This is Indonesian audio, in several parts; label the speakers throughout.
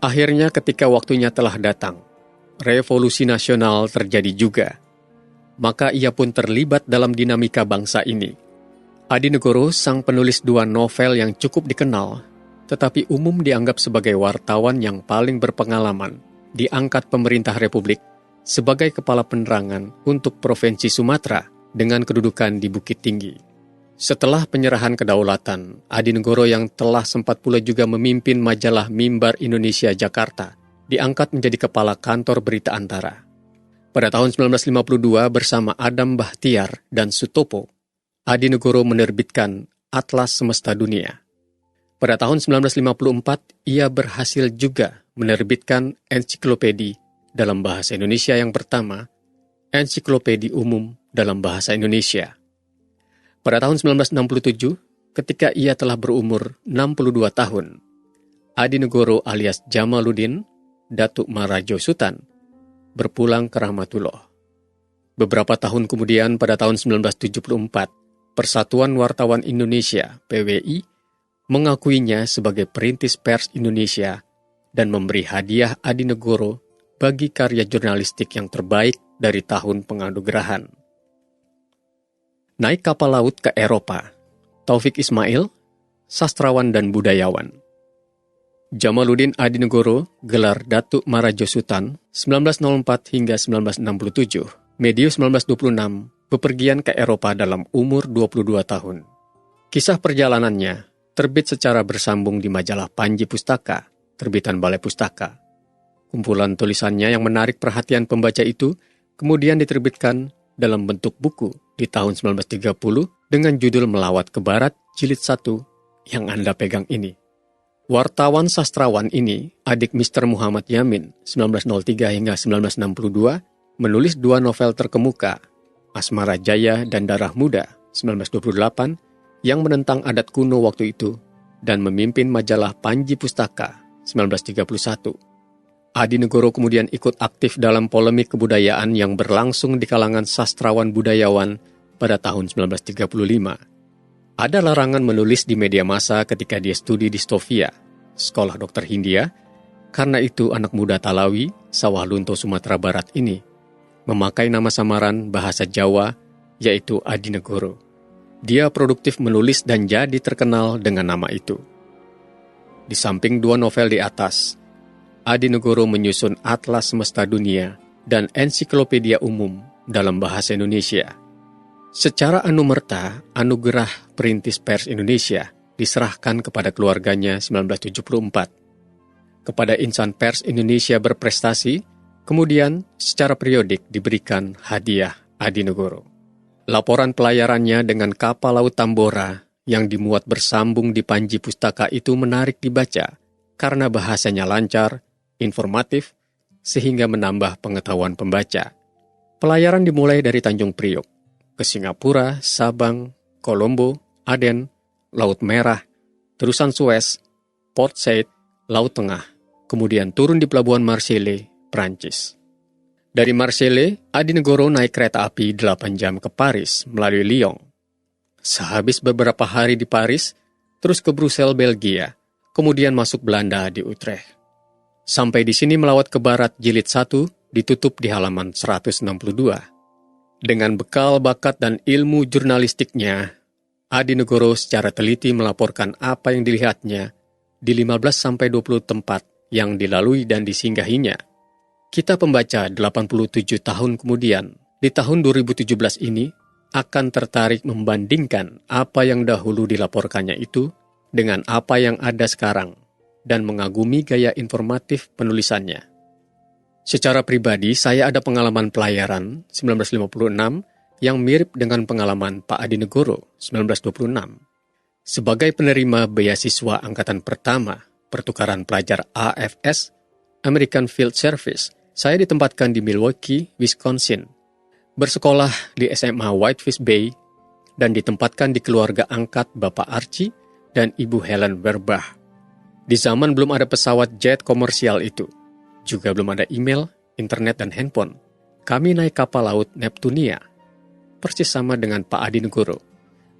Speaker 1: Akhirnya ketika waktunya telah datang, revolusi nasional terjadi juga. Maka ia pun terlibat dalam dinamika bangsa ini. Adinegoro, sang penulis 2 novel yang cukup dikenal, tetapi umum dianggap sebagai wartawan yang paling berpengalaman, diangkat pemerintah Republik sebagai kepala penerangan untuk Provinsi Sumatera dengan kedudukan di Bukit Tinggi. Setelah penyerahan kedaulatan, Adinegoro yang telah sempat pula juga memimpin majalah Mimbar Indonesia Jakarta, diangkat menjadi kepala kantor berita Antara. Pada tahun 1952 bersama Adam Bahtiar dan Sutopo, Adinegoro menerbitkan Atlas Semesta Dunia. Pada tahun 1954, ia berhasil juga menerbitkan ensiklopedi dalam bahasa Indonesia yang pertama, Ensiklopedi Umum dalam Bahasa Indonesia. Pada tahun 1967, ketika ia telah berumur 62 tahun, Adinegoro alias Jamaluddin, Datuk Marajo Sutan, berpulang ke Rahmatullah. Beberapa tahun kemudian pada tahun 1974, Persatuan Wartawan Indonesia, PWI, mengakuinya sebagai perintis pers Indonesia dan memberi hadiah Adinegoro bagi karya jurnalistik yang terbaik dari tahun penganugerahan. Naik kapal laut ke Eropa, Taufik Ismail, sastrawan dan budayawan. Jamaluddin Adinegoro, gelar Datuk Marajo Sutan, 1904 hingga 1967, medio 1926, bepergian ke Eropa dalam umur 22 tahun. Kisah perjalanannya terbit secara bersambung di majalah Panji Pustaka, terbitan Balai Pustaka. Kumpulan tulisannya yang menarik perhatian pembaca itu kemudian diterbitkan dalam bentuk buku di tahun 1930 dengan judul Melawat ke Barat Jilid 1 yang Anda pegang ini. Wartawan sastrawan ini, adik Mr. Muhammad Yamin, 1903 hingga 1962, menulis 2 novel terkemuka, Asmara Jaya dan Darah Muda, 1928, yang menentang adat kuno waktu itu, dan memimpin majalah Panji Pustaka, 1931. Adinegoro kemudian ikut aktif dalam polemik kebudayaan yang berlangsung di kalangan sastrawan budayawan pada tahun 1935. Ada larangan menulis di media massa ketika dia studi di Stovia, Sekolah Dokter Hindia, karena itu anak muda Talawi, Sawah Lunto, Sumatera Barat ini memakai nama samaran bahasa Jawa, yaitu Adinegoro. Dia produktif menulis dan jadi terkenal dengan nama itu. Di samping 2 novel di atas, Adinegoro menyusun Atlas Semesta Dunia dan Ensiklopedia Umum dalam Bahasa Indonesia. Secara anumerta, Anugerah Perintis Pers Indonesia diserahkan kepada keluarganya 1974. Kepada insan pers Indonesia berprestasi, kemudian secara periodik diberikan hadiah Adinegoro. Laporan pelayarannya dengan kapal laut Tambora yang dimuat bersambung di Panji Pustaka itu menarik dibaca karena bahasanya lancar, informatif, sehingga menambah pengetahuan pembaca. Pelayaran dimulai dari Tanjung Priok, ke Singapura, Sabang, Kolombo, Aden, Laut Merah, terusan Suez, Port Said, Laut Tengah, kemudian turun di Pelabuhan Marseille, Prancis. Dari Marseille, Adinegoro naik kereta api 8 jam ke Paris melalui Lyon. Sehabis beberapa hari di Paris, terus ke Brussels, Belgia, kemudian masuk Belanda di Utrecht. Sampai di sini Melawat ke Barat Jilid 1 ditutup di halaman 162. Dengan bekal bakat dan ilmu jurnalistiknya, Adinegoro secara teliti melaporkan apa yang dilihatnya di 15-20 tempat yang dilalui dan disinggahinya. Kita pembaca 87 tahun kemudian, di tahun 2017 ini, akan tertarik membandingkan apa yang dahulu dilaporkannya itu dengan apa yang ada sekarang, dan mengagumi gaya informatif penulisannya. Secara pribadi, saya ada pengalaman pelayaran 1956 yang mirip dengan pengalaman Pak Adinegoro 1926. Sebagai penerima beasiswa angkatan pertama, pertukaran pelajar AFS, American Field Service, saya ditempatkan di Milwaukee, Wisconsin. Bersekolah di SMA Whitefish Bay dan ditempatkan di keluarga angkat Bapak Archie dan Ibu Helen Werbach. Di zaman belum ada pesawat jet komersial itu, juga belum ada email, internet, dan handphone. Kami naik kapal laut Neptunia, persis sama dengan Pak Adinegoro,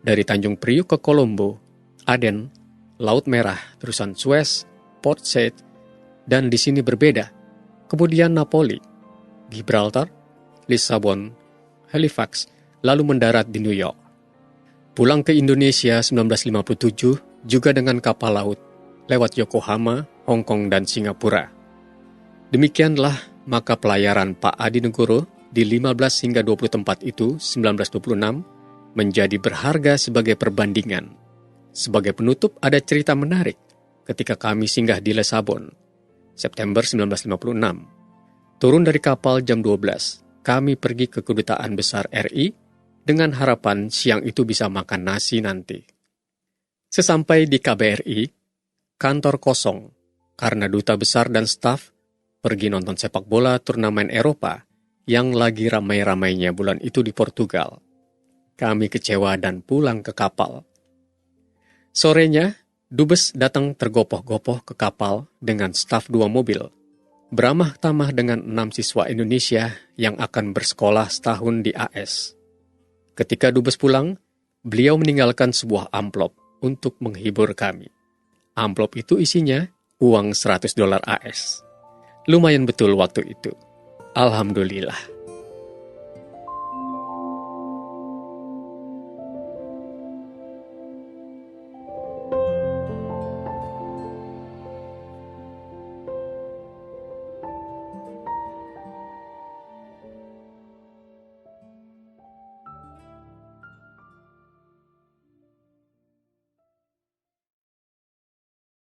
Speaker 1: dari Tanjung Priok ke Kolombo, Aden, Laut Merah, terusan Suez, Port Said, dan di sini berbeda. Kemudian Napoli, Gibraltar, Lisabon, Halifax, lalu mendarat di New York. Pulang ke Indonesia 1957 juga dengan kapal laut, lewat Yokohama, Hong Kong, dan Singapura. Demikianlah maka pelayaran Pak Adi Negoro di 15 hingga 20 tempat itu 1926 menjadi berharga sebagai perbandingan. Sebagai penutup ada cerita menarik ketika kami singgah di Lisabon, September 1956. Turun dari kapal jam 12, kami pergi ke Kedutaan Besar RI dengan harapan siang itu bisa makan nasi nanti. Sesampai di KBRI, kantor kosong karena duta besar dan staf pergi nonton sepak bola turnamen Eropa yang lagi ramai-ramainya bulan itu di Portugal. Kami kecewa dan pulang ke kapal. Sorenya, Dubes datang tergopoh-gopoh ke kapal dengan staf 2 mobil, beramah tamah dengan 6 siswa Indonesia yang akan bersekolah setahun di AS. Ketika Dubes pulang, beliau meninggalkan sebuah amplop untuk menghibur kami. Amplop itu isinya uang $100 AS. Lumayan betul waktu itu. Alhamdulillah.